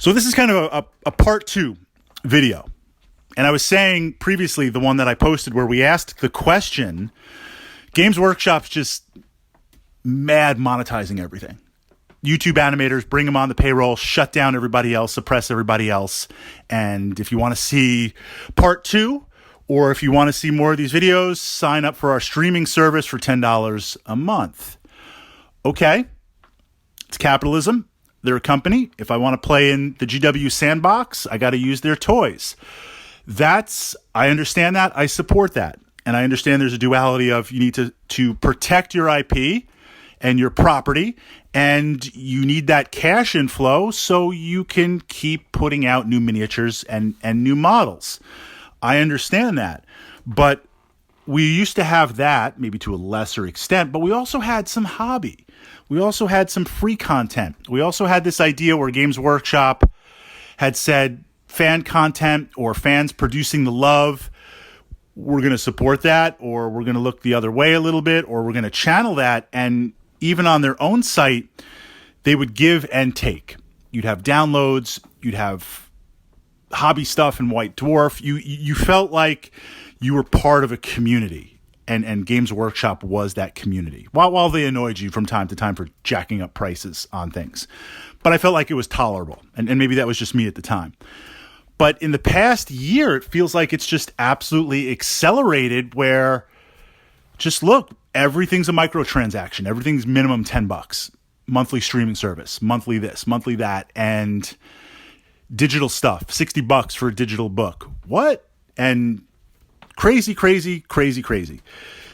So this is kind of a part 2 video. And I was saying previously, the one that I posted where we asked the question, Games Workshop's just mad monetizing everything. YouTube animators, bring them on the payroll, shut down everybody else, suppress everybody else. And if you want to see part 2, or if you want to see more of these videos, sign up for our streaming service for $10 a month. Okay, it's capitalism. They're a company. If I want to play in the GW sandbox, I got to use their toys. I understand that. I support that. And I understand there's a duality of you need to protect your IP and your property, and you need that cash inflow so you can keep putting out new miniatures and new models. I understand that. But we used to have that, maybe to a lesser extent, but we also had some hobby. We also had some free content. We also had this idea where Games Workshop had said fan content or fans producing the love, we're going to support that, or we're going to look the other way a little bit, or we're going to channel that. And even on their own site, they would give and take. You'd have downloads, you'd have hobby stuff in White Dwarf. You felt like you were part of a community. And Games Workshop was that community, while they annoyed you from time to time for jacking up prices on things. But I felt like it was tolerable, and maybe that was just me at the time. But in the past year, it feels like it's just absolutely accelerated where, just look, everything's a microtransaction. Everything's minimum $10. Monthly streaming service, monthly this, monthly that, and digital stuff, $60 for a digital book. What? And crazy.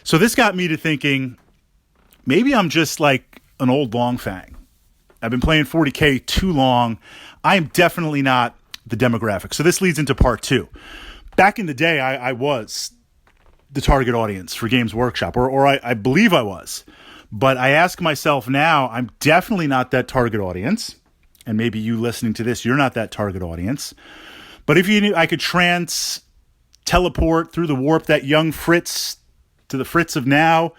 So this got me to thinking, maybe I'm just like an old long fang. I've been playing 40K too long. I am definitely not the demographic. So this leads into part 2. Back in the day, I was the target audience for Games Workshop, or I believe I was. But I ask myself now, I'm definitely not that target audience. And maybe you listening to this, you're not that target audience. But if you knew I could teleport through the warp that young Fritz to the Fritz of now,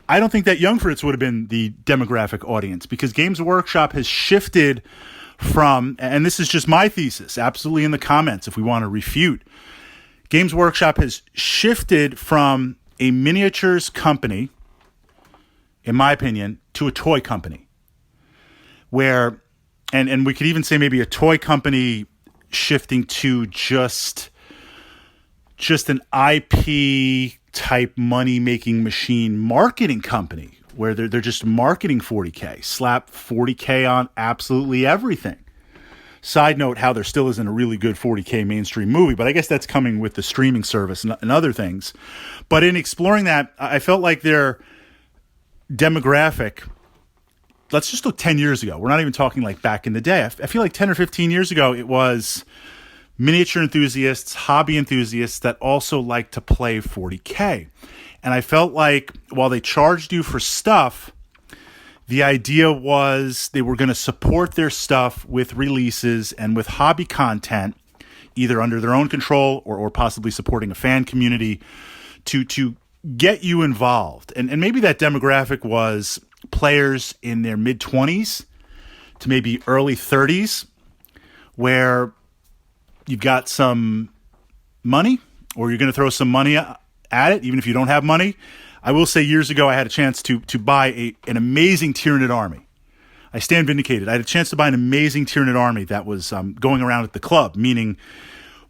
I don't think that young Fritz would have been the demographic audience, because Games Workshop has shifted from, and this is just my thesis, absolutely in the comments if we want to refute, Games Workshop has shifted from a miniatures company, in my opinion, to a toy company, where, and we could even say maybe a toy company shifting to just an IP type money-making machine marketing company where they're just marketing 40K, slap 40K on absolutely everything. Side note, how there still isn't a really good 40K mainstream movie, but I guess that's coming with the streaming service and other things. But in exploring that, I felt like their demographic, let's just look 10 years ago. We're not even talking like back in the day. I feel like 10 or 15 years ago, it was miniature enthusiasts, hobby enthusiasts that also like to play 40K. And I felt like while they charged you for stuff, the idea was they were going to support their stuff with releases and with hobby content, either under their own control or possibly supporting a fan community to get you involved. And maybe that demographic was players in their mid-20s to maybe early 30s, where you've got some money, or you're going to throw some money at it, even if you don't have money. I will say years ago, I had a chance to buy an amazing Tyranid army. I stand vindicated. I had a chance to buy an amazing Tyranid army that was going around at the club, meaning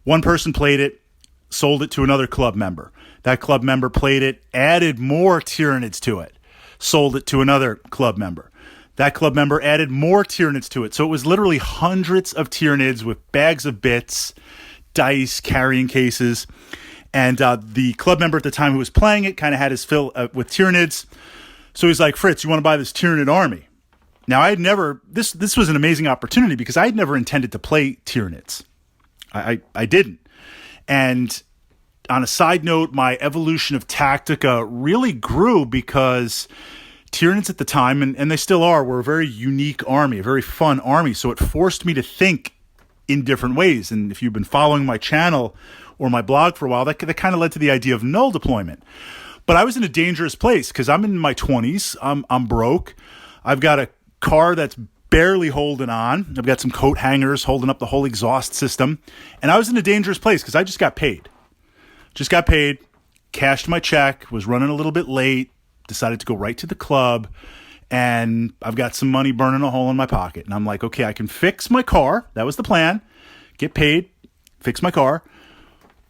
one person played it, sold it to another club member. That club member played it, added more Tyranids to it, sold it to another club member. That club member added more Tyranids to it. So it was literally hundreds of Tyranids with bags of bits, dice, carrying cases. And the club member at the time who was playing it kind of had his fill with Tyranids. So he's like, Fritz, you want to buy this Tyranid army? Now, I had never, this was an amazing opportunity because I had never intended to play Tyranids. I didn't. And on a side note, my evolution of Tactica really grew because Tyranids at the time, and they still are, were a very unique army, a very fun army. So it forced me to think in different ways. And if you've been following my channel or my blog for a while, that kind of led to the idea of null deployment. But I was in a dangerous place because I'm in my 20s. I'm broke. I've got a car that's barely holding on. I've got some coat hangers holding up the whole exhaust system. And I was in a dangerous place because I just got paid. Cashed my check, was running a little bit late, decided to go right to the club, and I've got some money burning a hole in my pocket. And I'm like, okay, I can fix my car. That was the plan. Get paid, fix my car.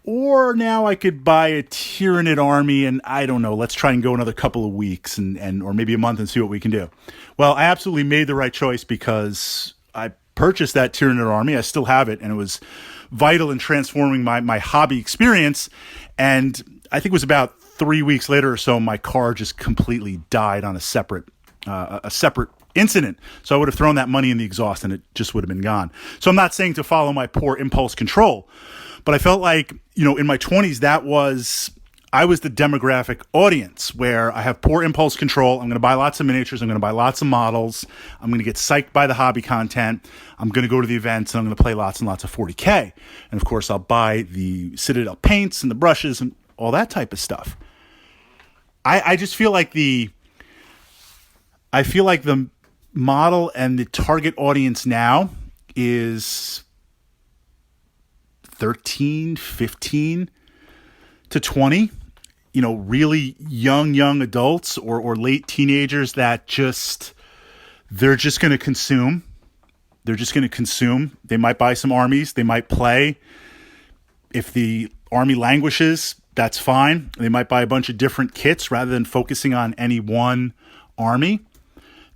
Or now I could buy a Tyranid army, and I don't know, let's try and go another couple of weeks and or maybe a month and see what we can do. Well, I absolutely made the right choice because I purchased that Tyranid army. I still have it, and it was vital in transforming my hobby experience. And I think it was about 3 weeks later or so, my car just completely died on a separate incident. So I would have thrown that money in the exhaust and it just would have been gone. So I'm not saying to follow my poor impulse control, but I felt like, in my 20s, I was the demographic audience where I have poor impulse control. I'm going to buy lots of miniatures. I'm going to buy lots of models. I'm going to get psyched by the hobby content. I'm going to go to the events and I'm going to play lots and lots of 40K. And of course, I'll buy the Citadel paints and the brushes and all that type of stuff. I just feel like the model and the target audience now is 13, 15 to 20, really young adults or late teenagers that they're just going to consume. They're just going to consume. They might buy some armies. They might play. If the army languishes, that's fine. They might buy a bunch of different kits rather than focusing on any one army.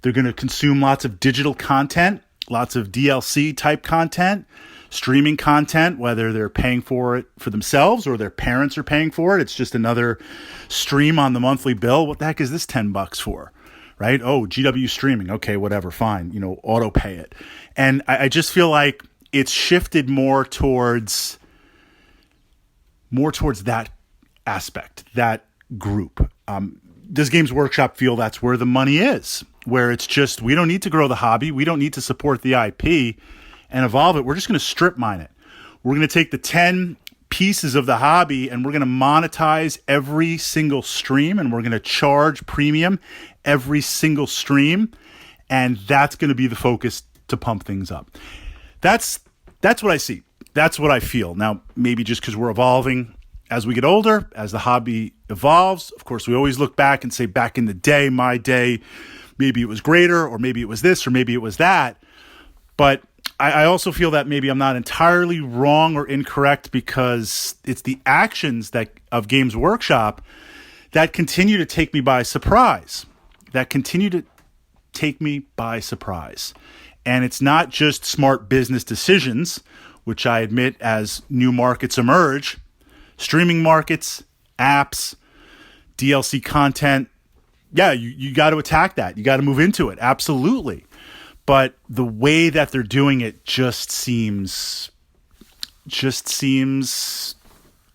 They're going to consume lots of digital content, lots of DLC type content, streaming content, whether they're paying for it for themselves or their parents are paying for it. It's just another stream on the monthly bill. What the heck is this $10 for? Right? Oh, GW streaming. Okay, whatever, fine. Auto pay it. And I just feel like it's shifted more towards that aspect, that group. Does Games Workshop feel that's where the money is? Where it's just, we don't need to grow the hobby. We don't need to support the IP and evolve it. We're just going to strip mine it. We're going to take the 10 pieces of the hobby and we're going to monetize every single stream and we're going to charge premium every single stream. And that's going to be the focus to pump things up. That's what I see. That's what I feel. Now, maybe just because we're evolving as we get older, as the hobby evolves, of course, we always look back and say, back in the day, my day, maybe it was greater, or maybe it was this, or maybe it was that. But I also feel that maybe I'm not entirely wrong or incorrect because it's the actions of Games Workshop that continue to take me by surprise. And it's not just smart business decisions, which I admit as new markets emerge, streaming markets, apps, DLC content. Yeah, you got to attack that. You got to move into it. Absolutely. But the way that they're doing it just seems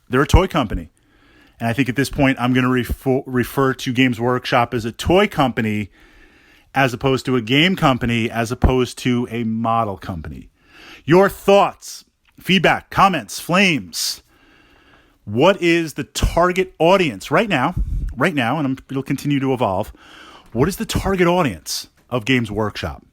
they're a toy company. And I think at this point, I'm going to refer to Games Workshop as a toy company as opposed to a game company, as opposed to a model company. Your thoughts, feedback, comments, flames. What is the target audience right now, and it'll continue to evolve. What is the target audience of Games Workshop?